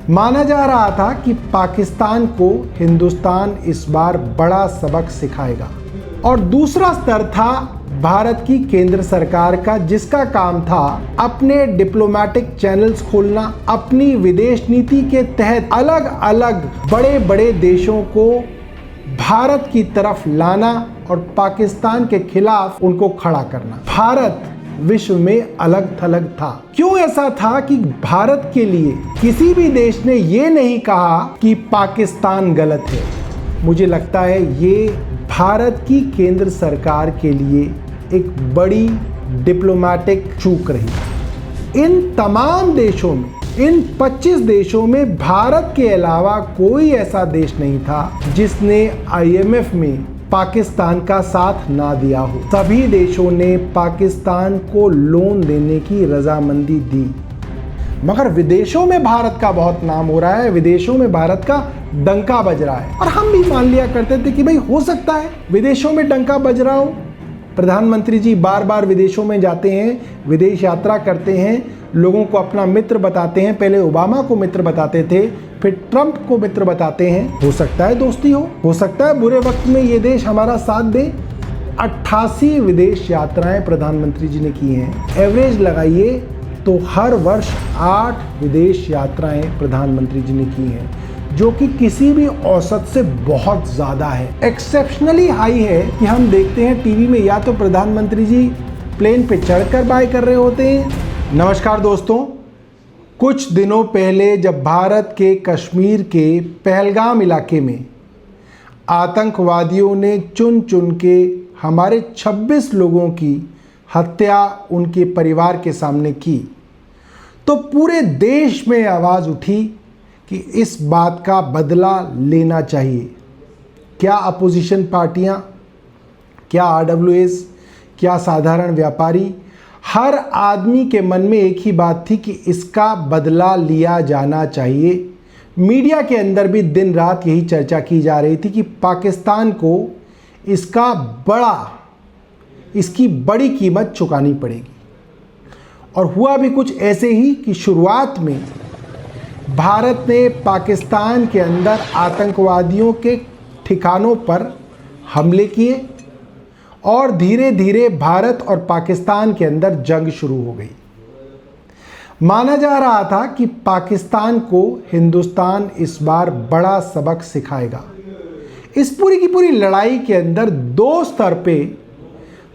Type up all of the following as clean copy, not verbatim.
माना जा रहा था कि पाकिस्तान को हिंदुस्तान इस बार बड़ा सबक सिखाएगा। और दूसरा स्तर था भारत की केंद्र सरकार का, जिसका काम था अपने डिप्लोमेटिक चैनल्स खोलना, अपनी विदेश नीति के तहत अलग अलग बड़े बड़े देशों को भारत की तरफ लाना और पाकिस्तान के खिलाफ उनको खड़ा करना। भारत विश्व में अलग थलग था। क्यों ऐसा था कि भारत के लिए किसी भी देश ने ये नहीं कहा कि पाकिस्तान गलत है। मुझे लगता है ये भारत की केंद्र सरकार के लिए एक बड़ी डिप्लोमेटिक चूक रही। इन तमाम देशों में, इन 25 देशों में भारत के अलावा कोई ऐसा देश नहीं था जिसने IMF में पाकिस्तान का साथ ना दिया हो। सभी देशों ने पाकिस्तान को लोन देने की रजामंदी दी। मगर विदेशों में भारत का बहुत नाम हो रहा है, विदेशों में भारत का डंका बज रहा है। और हम भी मान लिया करते थे कि भाई हो सकता है विदेशों में डंका बज रहा हो। प्रधानमंत्री जी बार बार विदेशों में जाते हैं, विदेश यात्रा करते हैं, लोगों को अपना मित्र बताते हैं। पहले ओबामा को मित्र बताते थे, फिर ट्रंप को मित्र बताते हैं। हो सकता है दोस्ती हो सकता है बुरे वक्त में ये देश हमारा साथ दे। 88 विदेश यात्राएं प्रधानमंत्री जी ने की हैं। एवरेज लगाइए तो हर वर्ष 8 विदेश यात्राएं प्रधानमंत्री जी ने की हैं, जो कि किसी भी औसत से बहुत ज़्यादा है। एक्सेप्शनली हाई है कि हम देखते हैं टीवी में या तो प्रधानमंत्री जी प्लेन पे चढ़कर बाय कर रहे होते हैं। नमस्कार दोस्तों, कुछ दिनों पहले जब भारत के कश्मीर के पहलगाम इलाके में आतंकवादियों ने चुन चुन के हमारे 26 लोगों की हत्या उनके परिवार के सामने की, तो पूरे देश में आवाज़ उठी कि इस बात का बदला लेना चाहिए। क्या अपोजिशन पार्टियां, क्या RWAs, क्या साधारण व्यापारी, हर आदमी के मन में एक ही बात थी कि इसका बदला लिया जाना चाहिए। मीडिया के अंदर भी दिन रात यही चर्चा की जा रही थी कि पाकिस्तान को इसकी बड़ी कीमत चुकानी पड़ेगी। और हुआ भी कुछ ऐसे ही कि शुरुआत में भारत ने पाकिस्तान के अंदर आतंकवादियों के ठिकानों पर हमले किए और धीरे धीरे भारत और पाकिस्तान के अंदर जंग शुरू हो गई। माना जा रहा था कि पाकिस्तान को हिंदुस्तान इस बार बड़ा सबक सिखाएगा। इस पूरी की पूरी लड़ाई के अंदर 2 स्तर पे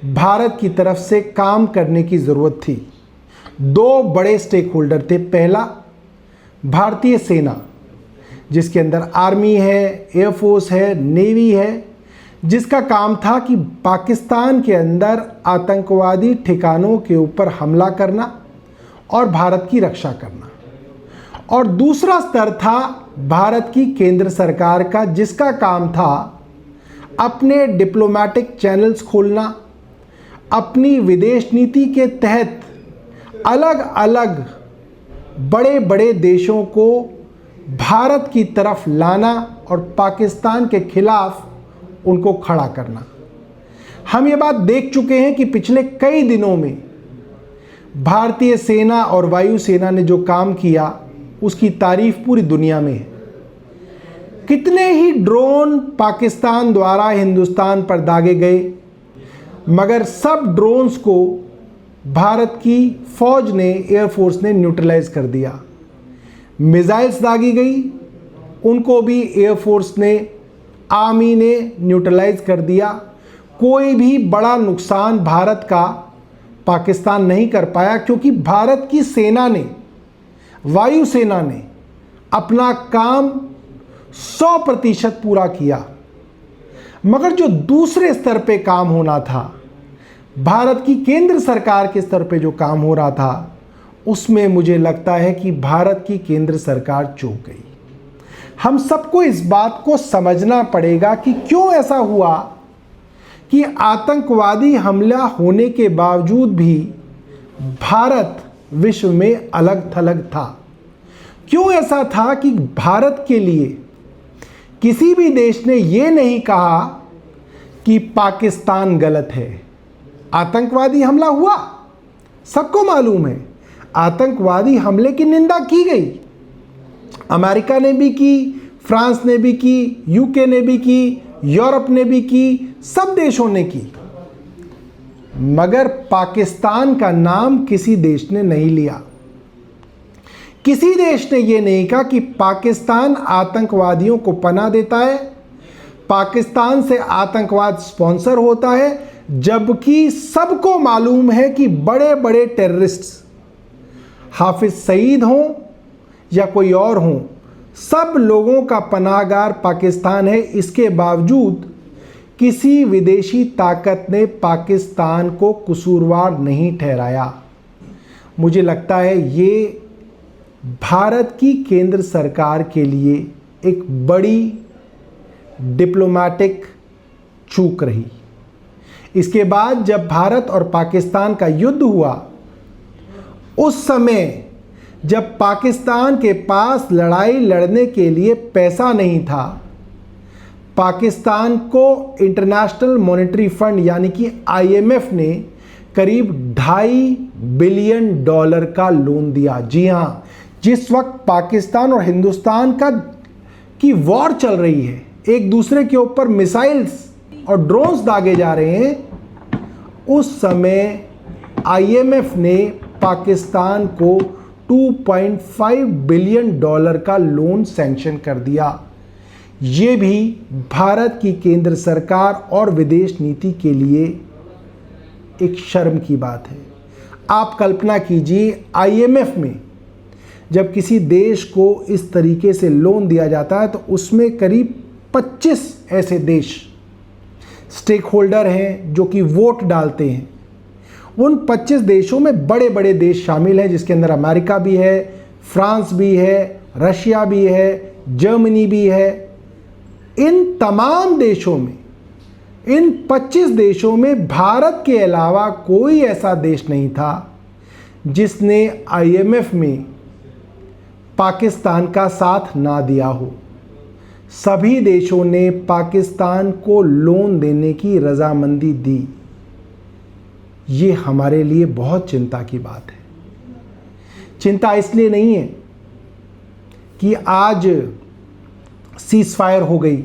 भारत की तरफ से काम करने की ज़रूरत थी। 2 बड़े स्टेक होल्डर थे। पहला, भारतीय सेना, जिसके अंदर आर्मी है, एयरफोर्स है, नेवी है, जिसका काम था कि पाकिस्तान के अंदर आतंकवादी ठिकानों के ऊपर हमला करना और भारत की रक्षा करना। और दूसरा स्तर था भारत की केंद्र सरकार का, जिसका काम था अपने डिप्लोमेटिक चैनल्स खोलना, अपनी विदेश नीति के तहत अलग अलग बड़े बड़े देशों को भारत की तरफ लाना और पाकिस्तान के खिलाफ उनको खड़ा करना। हम ये बात देख चुके हैं कि पिछले कई दिनों में भारतीय सेना और वायुसेना ने जो काम किया उसकी तारीफ पूरी दुनिया में है। कितने ही ड्रोन पाकिस्तान द्वारा हिंदुस्तान पर दागे गए, मगर सब ड्रोन्स को भारत की फौज ने, एयरफोर्स ने न्यूट्रलाइज कर दिया। मिसाइल्स दागी गई, उनको भी एयरफोर्स ने, आर्मी ने न्यूट्रलाइज कर दिया। कोई भी बड़ा नुकसान भारत का पाकिस्तान नहीं कर पाया, क्योंकि भारत की सेना ने, वायुसेना ने अपना काम 100% पूरा किया। मगर जो दूसरे स्तर पे काम होना था, भारत की केंद्र सरकार के स्तर पे जो काम हो रहा था, उसमें मुझे लगता है कि भारत की केंद्र सरकार चूक गई। हम सबको इस बात को समझना पड़ेगा कि क्यों ऐसा हुआ कि आतंकवादी हमला होने के बावजूद भी भारत विश्व में अलग थलग था। क्यों ऐसा था कि भारत के लिए किसी भी देश ने ये नहीं कहा कि पाकिस्तान गलत है। आतंकवादी हमला हुआ, सबको मालूम है, आतंकवादी हमले की निंदा की गई, अमेरिका ने भी की, फ्रांस ने भी की, यूके ने भी की, यूरोप ने भी की, सब देशों ने की, मगर पाकिस्तान का नाम किसी देश ने नहीं लिया। किसी देश ने यह नहीं कहा कि पाकिस्तान आतंकवादियों को पनाह देता है, पाकिस्तान से आतंकवाद स्पॉन्सर होता है, जबकि सबको मालूम है कि बड़े बड़े टेररिस्ट्स हाफिज सईद हों या कोई और हों, सब लोगों का पनाहगार पाकिस्तान है। इसके बावजूद किसी विदेशी ताकत ने पाकिस्तान को कसूरवार नहीं ठहराया। मुझे लगता है ये भारत की केंद्र सरकार के लिए एक बड़ी डिप्लोमेटिक चूक रही। इसके बाद जब भारत और पाकिस्तान का युद्ध हुआ, उस समय जब पाकिस्तान के पास लड़ाई लड़ने के लिए पैसा नहीं था, पाकिस्तान को इंटरनेशनल मॉनेटरी फंड यानी कि IMF ने करीब $2.5 बिलियन का लोन दिया। जी हाँ, जिस वक्त पाकिस्तान और हिंदुस्तान की वॉर चल रही है, एक दूसरे के ऊपर मिसाइल्स और ड्रोन्स दागे जा रहे हैं, उस समय IMF ने पाकिस्तान को $2.5 बिलियन का लोन सैंक्शन कर दिया। ये भी भारत की केंद्र सरकार और विदेश नीति के लिए एक शर्म की बात है। आप कल्पना कीजिए, IMF में जब किसी देश को इस तरीके से लोन दिया जाता है तो उसमें करीब 25 ऐसे देश स्टेक होल्डर हैं जो कि वोट डालते हैं। उन 25 देशों में बड़े बड़े देश शामिल हैं, जिसके अंदर अमेरिका भी है, फ्रांस भी है, रशिया भी है, जर्मनी भी है। इन तमाम देशों में, इन 25 देशों में भारत के अलावा कोई ऐसा देश नहीं था जिसने IMF में पाकिस्तान का साथ ना दिया हो। सभी देशों ने पाकिस्तान को लोन देने की रजामंदी दी। ये हमारे लिए बहुत चिंता की बात है। चिंता इसलिए नहीं है कि आज सीज फायर हो गई,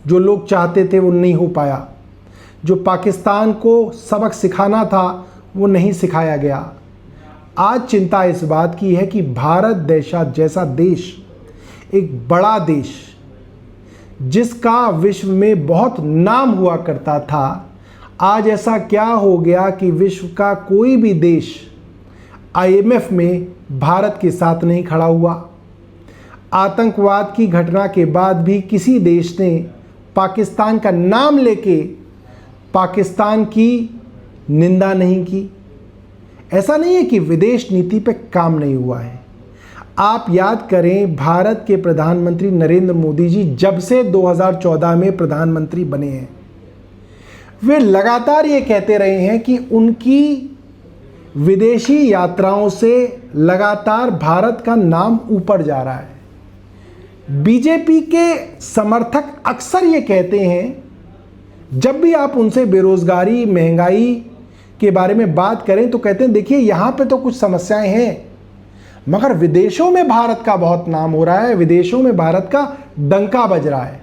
जो लोग चाहते थे वो नहीं हो पाया, जो पाकिस्तान को सबक सिखाना था वो नहीं सिखाया गया। आज चिंता इस बात की है कि भारत जैसा देश, एक बड़ा देश जिसका विश्व में बहुत नाम हुआ करता था, आज ऐसा क्या हो गया कि विश्व का कोई भी देश IMF में भारत के साथ नहीं खड़ा हुआ। आतंकवाद की घटना के बाद भी किसी देश ने पाकिस्तान का नाम लेके पाकिस्तान की निंदा नहीं की। ऐसा नहीं है कि विदेश नीति पे काम नहीं हुआ है। आप याद करें, भारत के प्रधानमंत्री नरेंद्र मोदी जी जब से 2014 में प्रधानमंत्री बने हैं, वे लगातार ये कहते रहे हैं कि उनकी विदेशी यात्राओं से लगातार भारत का नाम ऊपर जा रहा है। बीजेपी के समर्थक अक्सर ये कहते हैं, जब भी आप उनसे बेरोजगारी, महंगाई के बारे में बात करें तो कहते हैं देखिए यहाँ पे तो कुछ समस्याएं हैं, मगर विदेशों में भारत का बहुत नाम हो रहा है, विदेशों में भारत का डंका बज रहा है।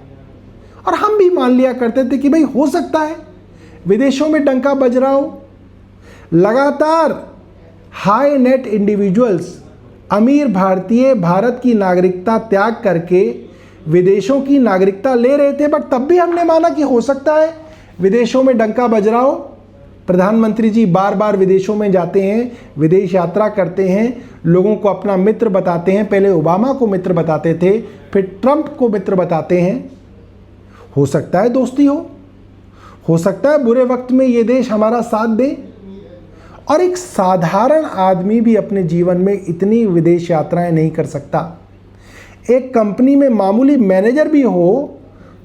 और हम भी मान लिया करते थे कि भाई हो सकता है विदेशों में डंका बज रहा हो। लगातार हाई नेट इंडिविजुअल्स, अमीर भारतीय भारत की नागरिकता त्याग करके विदेशों की नागरिकता ले रहे थे, बट तब भी हमने माना कि हो सकता है विदेशों में डंका बज रहा हो। प्रधानमंत्री जी बार बार विदेशों में जाते हैं, विदेश यात्रा करते हैं, लोगों को अपना मित्र बताते हैं। पहले ओबामा को मित्र बताते थे, फिर ट्रंप को मित्र बताते हैं। हो सकता है दोस्ती हो सकता है बुरे वक्त में ये देश हमारा साथ दे। और एक साधारण आदमी भी अपने जीवन में इतनी विदेश यात्राएं नहीं कर सकता। एक कंपनी में मामूली मैनेजर भी हो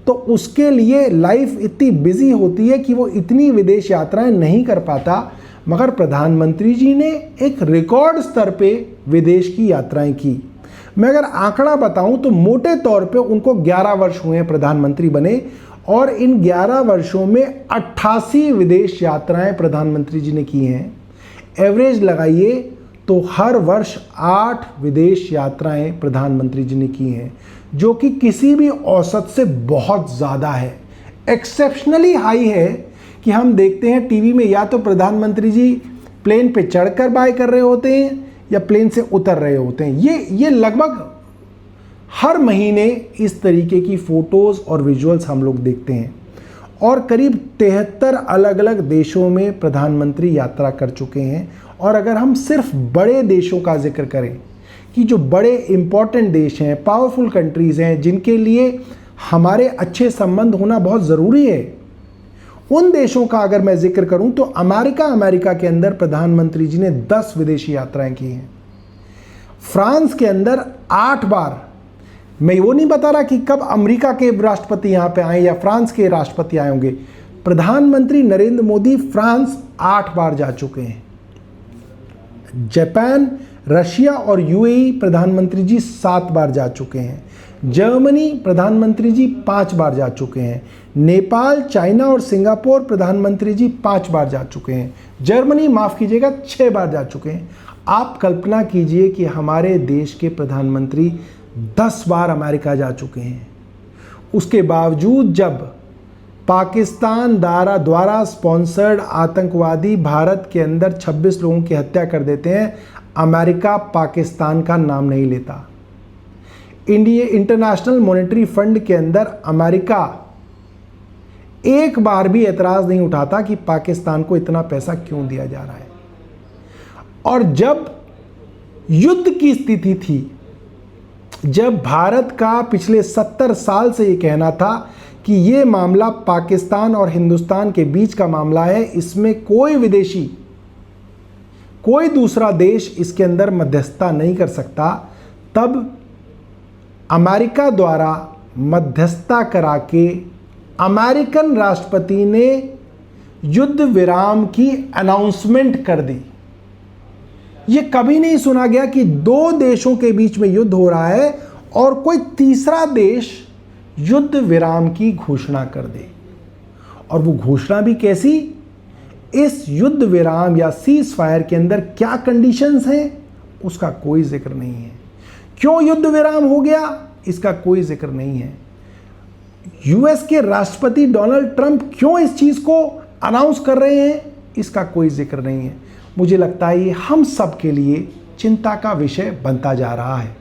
तो उसके लिए लाइफ इतनी बिजी होती है कि वो इतनी विदेश यात्राएं नहीं कर पाता। मगर प्रधानमंत्री जी ने एक रिकॉर्ड स्तर पे विदेश की यात्राएं की। मैं अगर आंकड़ा बताऊं तो मोटे तौर पे उनको 11 वर्ष हुए हैं प्रधानमंत्री बने, और इन 11 वर्षों में 88 विदेश यात्राएं प्रधानमंत्री जी ने की हैं। एवरेज लगाइए तो हर वर्ष 8 विदेश यात्राएं प्रधानमंत्री जी ने की हैं, जो कि किसी भी औसत से बहुत ज़्यादा है, एक्सेप्शनली हाई है। कि हम देखते हैं टीवी में या तो प्रधानमंत्री जी प्लेन पे चढ़कर बाय कर रहे होते हैं या प्लेन से उतर रहे होते हैं। ये लगभग हर महीने इस तरीके की फ़ोटोज़ और विजुअल्स हम लोग देखते हैं। और करीब 73 अलग अलग देशों में प्रधानमंत्री यात्रा कर चुके हैं। और अगर हम सिर्फ बड़े देशों का जिक्र करें कि जो बड़े इम्पॉर्टेंट देश हैं, पावरफुल कंट्रीज़ हैं, जिनके लिए हमारे अच्छे संबंध होना बहुत ज़रूरी है, उन देशों का अगर मैं जिक्र करूं तो अमेरिका के अंदर प्रधानमंत्री जी ने 10 विदेशी यात्राएं की हैं। फ्रांस के अंदर 8 बार, मैं वो नहीं बता रहा कि कब अमेरिका के राष्ट्रपति यहाँ पे आए या फ्रांस के राष्ट्रपति आए होंगे, प्रधानमंत्री नरेंद्र मोदी फ्रांस 8 बार जा चुके हैं। जापान, रशिया और यूएई प्रधानमंत्री जी 7 बार जा चुके हैं। जर्मनी प्रधानमंत्री जी 5 बार जा चुके हैं। नेपाल, चाइना और सिंगापुर प्रधानमंत्री जी 5 बार जा चुके हैं। जर्मनी माफ़ कीजिएगा 6 बार जा चुके हैं। आप कल्पना कीजिए कि हमारे देश के प्रधानमंत्री 10 बार अमेरिका जा चुके हैं। उसके बावजूद जब पाकिस्तान द्वारा स्पॉन्सर्ड आतंकवादी भारत के अंदर 26 लोगों की हत्या कर देते हैं, अमेरिका पाकिस्तान का नाम नहीं लेता। इंटरनेशनल मॉनेटरी फंड के अंदर अमेरिका एक बार भी एतराज़ नहीं उठाता कि पाकिस्तान को इतना पैसा क्यों दिया जा रहा है। और जब युद्ध की स्थिति थी, जब भारत का पिछले 70 साल से ये कहना था कि ये मामला पाकिस्तान और हिंदुस्तान के बीच का मामला है, इसमें कोई विदेशी, कोई दूसरा देश इसके अंदर मध्यस्थता नहीं कर सकता, तब अमेरिका द्वारा मध्यस्थता करा के अमेरिकन राष्ट्रपति ने युद्ध विराम की अनाउंसमेंट कर दी। ये कभी नहीं सुना गया कि 2 देशों के बीच में युद्ध हो रहा है और कोई तीसरा देश युद्ध विराम की घोषणा कर दे। और वो घोषणा भी कैसी? इस युद्ध विराम या सीज फायर के अंदर क्या कंडीशंस हैं, उसका कोई जिक्र नहीं है। क्यों युद्ध विराम हो गया, इसका कोई जिक्र नहीं है। यूएस के राष्ट्रपति डोनाल्ड ट्रंप क्यों इस चीज़ को अनाउंस कर रहे हैं, इसका कोई जिक्र नहीं है। मुझे लगता है ये हम सब के लिए चिंता का विषय बनता जा रहा है।